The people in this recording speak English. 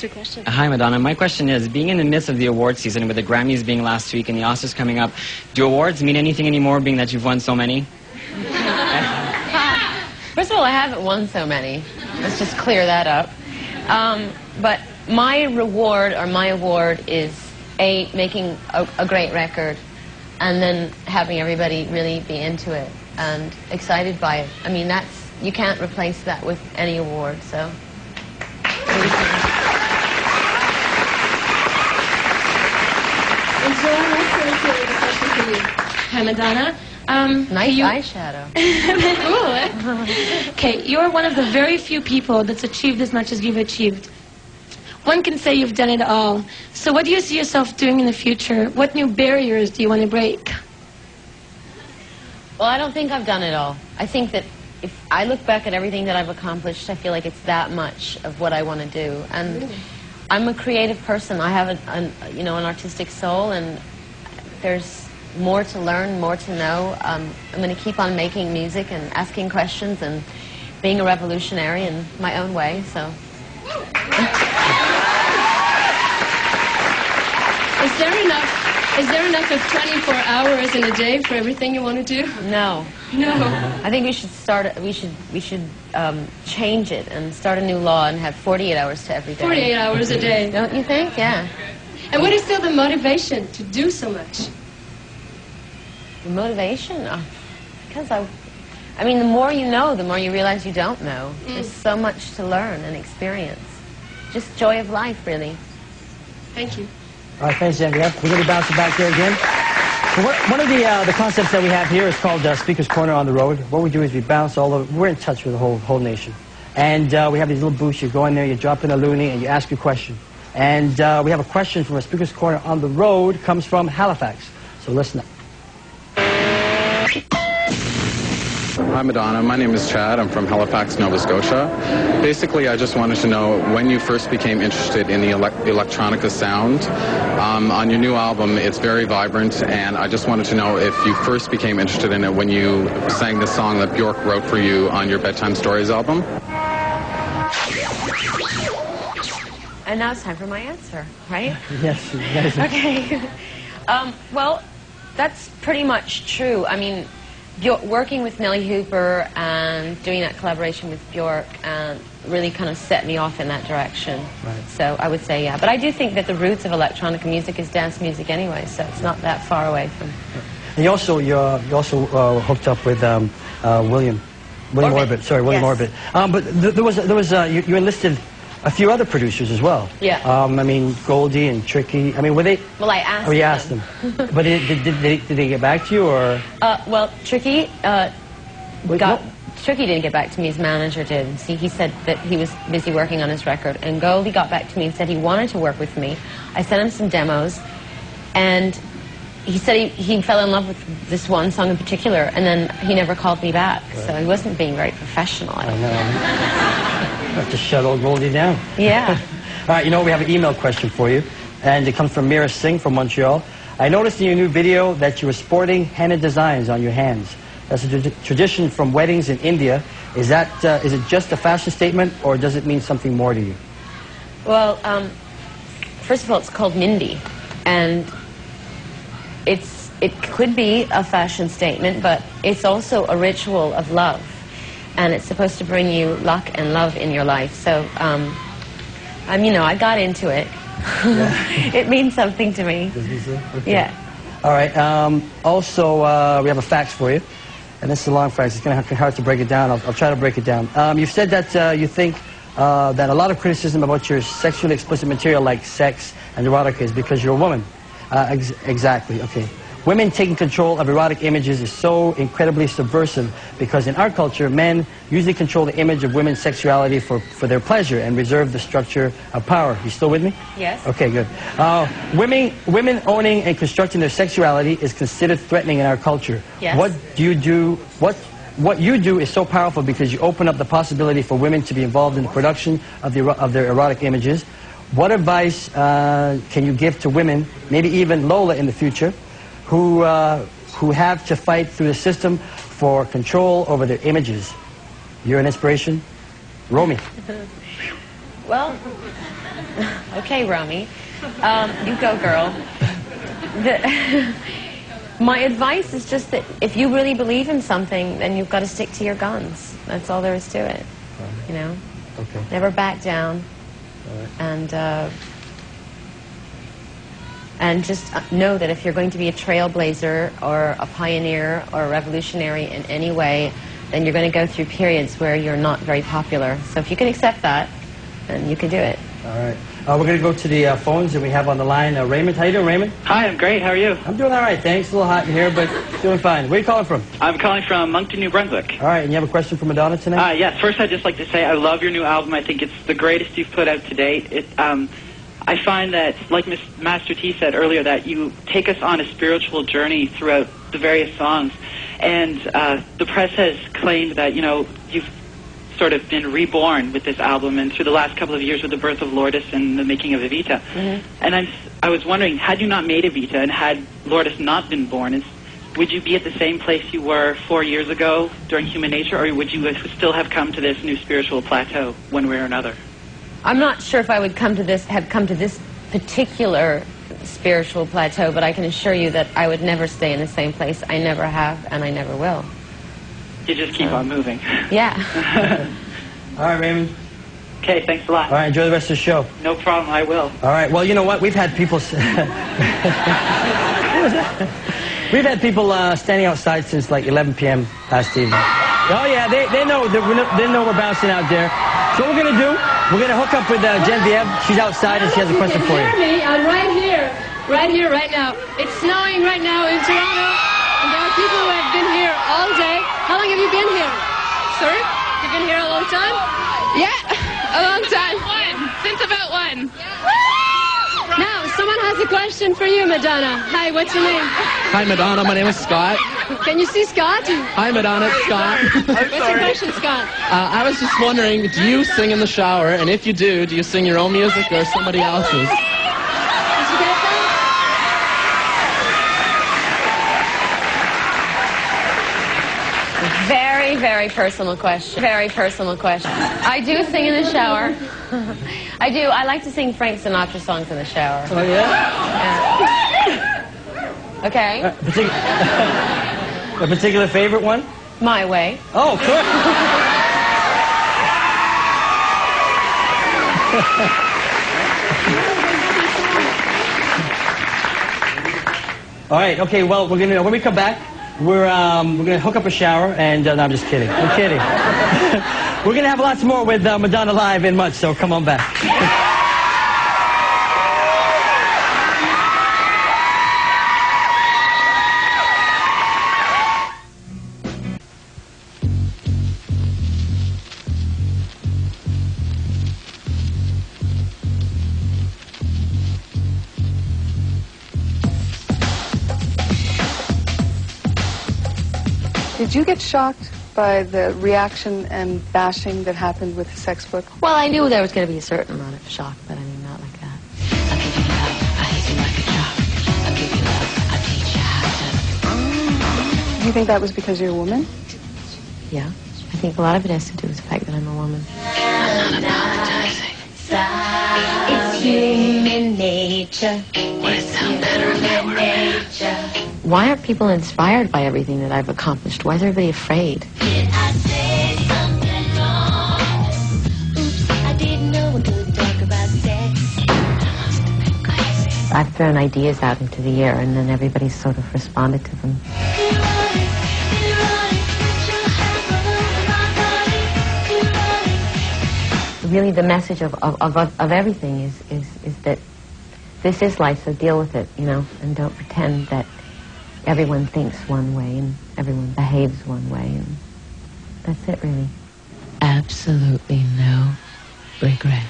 your question? Hi, Madonna. My question is, being in the midst of the award season, with the Grammys being last week and the Oscars coming up, do awards mean anything anymore, being that you've won so many? First of all, I haven't won so many. Let's just clear that up. But my reward, or my award, is making a great record, and then having everybody really be into it and excited by it. I mean, you can't replace that with any award, so. And Joanne, let's answer the question for you. Hi, Madonna. Nice eyeshadow. Cool, eh? Okay, you're one of the very few people that's achieved as much as you've achieved. One can say you've done it all. So what do you see yourself doing in the future? What new barriers do you want to break? Well, I don't think I've done it all. I think that if I look back at everything that I've accomplished, I feel like it's that much of what I want to do. And I'm a creative person. I have an artistic soul, and there's more to learn, more to know. I'm going to keep on making music and asking questions and being a revolutionary in my own way. So. Is there enough of 24 hours in a day for everything you want to do? No. No. I think we should change it and start a new law and have 48 hours to every day. 48 hours a day. Don't you think? Yeah. And what is still the motivation to do so much? The motivation? Because I mean, the more you know, the more you realize you don't know. There's so much to learn and experience. Just joy of life, really. Thank you. All right, thanks, Genevieve. We're going to bounce it back there again. So one of the concepts that we have here is called Speaker's Corner on the Road. What we do is we bounce all over. We're in touch with the whole nation. And we have these little booths. You go in there, you drop in a loonie, and you ask your question. And we have a question from a Speaker's Corner on the Road. Comes from Halifax. So listen up. Hi, Madonna. My name is Chad. I'm from Halifax, Nova Scotia. Basically, I just wanted to know when you first became interested in the electronica sound. On your new album, it's very vibrant, and I just wanted to know if you first became interested in it when you sang the song that Bjork wrote for you on your Bedtime Stories album. And now it's time for my answer, right? Yes. Okay. Well, that's pretty much true. I mean, working with Nellie Hooper and doing that collaboration with Bjork really kind of set me off in that direction. Right. So I would say, yeah. But I do think that the roots of electronic music is dance music anyway, so it's not that far away from. And you also hooked up with William Orbit. Sorry, William Orbit. But you enlisted a few other producers as well. Yeah. I mean, Goldie and Tricky. I mean, were they? Well, I asked. Oh, you asked them. But did they get back to you, or? Well, Tricky Tricky didn't get back to me. His manager did. See, he said that he was busy working on his record, and Goldie got back to me and said he wanted to work with me. I sent him some demos, and he said he fell in love with this one song in particular, and then he never called me back. Right. So he wasn't being very professional. I know. Have to shut old Goldie down. Yeah. All right, we have an email question for you, and it comes from Mira Singh from Montreal. I noticed in your new video that you were sporting henna designs on your hands. That's a tradition from weddings in India. Is it just a fashion statement, or does it mean something more to you? Well, first of all, it's called Mindy, and it could be a fashion statement, but it's also a ritual of love, and it's supposed to bring you luck and love in your life. So, I got into it. Yeah. It means something to me. Does it so? Okay. Yeah. All right. Also, we have a fax for you. And this is a long fax. It's going to be hard to break it down. I'll try to break it down. You've said that you think that a lot of criticism about your sexually explicit material like sex and erotica is because you're a woman. Exactly. Okay. Women taking control of erotic images is so incredibly subversive because in our culture, men usually control the image of women's sexuality for their pleasure and reserve the structure of power. You still with me? Yes. Okay, good. Women owning and constructing their sexuality is considered threatening in our culture. Yes. What do you do? What you do is so powerful because you open up the possibility for women to be involved in the production of their erotic images. What advice can you give to women, maybe even Lola in the future, who have to fight through the system for control over their images? You're an inspiration. Romy. Well, Okay, Romy. You go, girl. My advice is just that if you really believe in something, then you've got to stick to your guns. That's all there is to it. You know? Okay. Never back down. All right. And just know that if you're going to be a trailblazer or a pioneer or a revolutionary in any way, then you're going to go through periods where you're not very popular. So if you can accept that, then you can do it. All right. We're going to go to the phones that we have on the line. Raymond, how you doing, Raymond? Hi, I'm great. How are you? I'm doing all right, thanks. A little hot in here, but doing fine. Where are you calling from? I'm calling from Moncton, New Brunswick. All right, and you have a question for Madonna tonight? Yes. First, I'd just like to say I love your new album. I think it's the greatest you've put out to date. I find that, like Master T said earlier, that you take us on a spiritual journey throughout the various songs. And the press has claimed that, you know, you've sort of been reborn with this album, and through the last couple of years with the birth of Lourdes and the making of Evita. Mm-hmm. And I was wondering, had you not made Evita and had Lourdes not been born, would you be at the same place you were 4 years ago during Human Nature, or would you still have come to this new spiritual plateau one way or another? I'm not sure if I would have come to this particular spiritual plateau, but I can assure you that I would never stay in the same place. I never have, and I never will. You just keep on moving. Yeah. All right, Raymond. Okay, thanks a lot. All right, enjoy the rest of the show. No problem, I will. All right, well, you know what? We've had people... We've had people standing outside since like 11 p.m. last evening. Oh, yeah, they know we're bouncing out there. So what we're going to do, we're going to hook up with Genevieve. She's outside and she has a question for you. Hear me? I'm right here, right now. It's snowing right now in Toronto, and there are people who have been here all day. How long have you been here? Sir? You've been here a long time? Yeah, a long time. Since about 1. Now, someone has a question for you, Madonna. Hi, what's your name? Hi, Madonna. My name is Scott. Can you see Scott? Hi, Madonna. It's Scott. What's your question, Scott? I was just wondering, do you sing in the shower? And if you do you sing your own music or somebody else's? Did you get that? Very, very personal question. Very personal question. I do sing in the shower. I do. I like to sing Frank Sinatra songs in the shower. Oh, yeah? Okay. A particular favorite one? My Way. Oh, of course. All right, okay, well, we're gonna, when we come back, we're gonna hook up a shower, and, no, I'm just kidding. I'm kidding. We're gonna have lots more with Madonna Live in much, so come on back. Did you get shocked by the reaction and bashing that happened with the sex book? Well, I knew there was going to be a certain amount of shock, but I mean, not like that. I'll give you love, I hate you like a drop. I'll give you love, I teach you how to... Do you think that was because you're a woman? Yeah, I think a lot of it has to do with the fact that I'm a woman. I'm not apologizing. It's human nature. Would it sound better if I were a man? Why aren't people inspired by everything that I've accomplished? Why is everybody afraid? Did I say something wrong? Oops, I didn't know we could talk about sex. I've thrown ideas out into the air, and then everybody's sort of responded to them. Really, the message of everything is that this is life, so deal with it, you know, and don't pretend that everyone thinks one way and everyone behaves one way, and that's it, really. Absolutely no regret.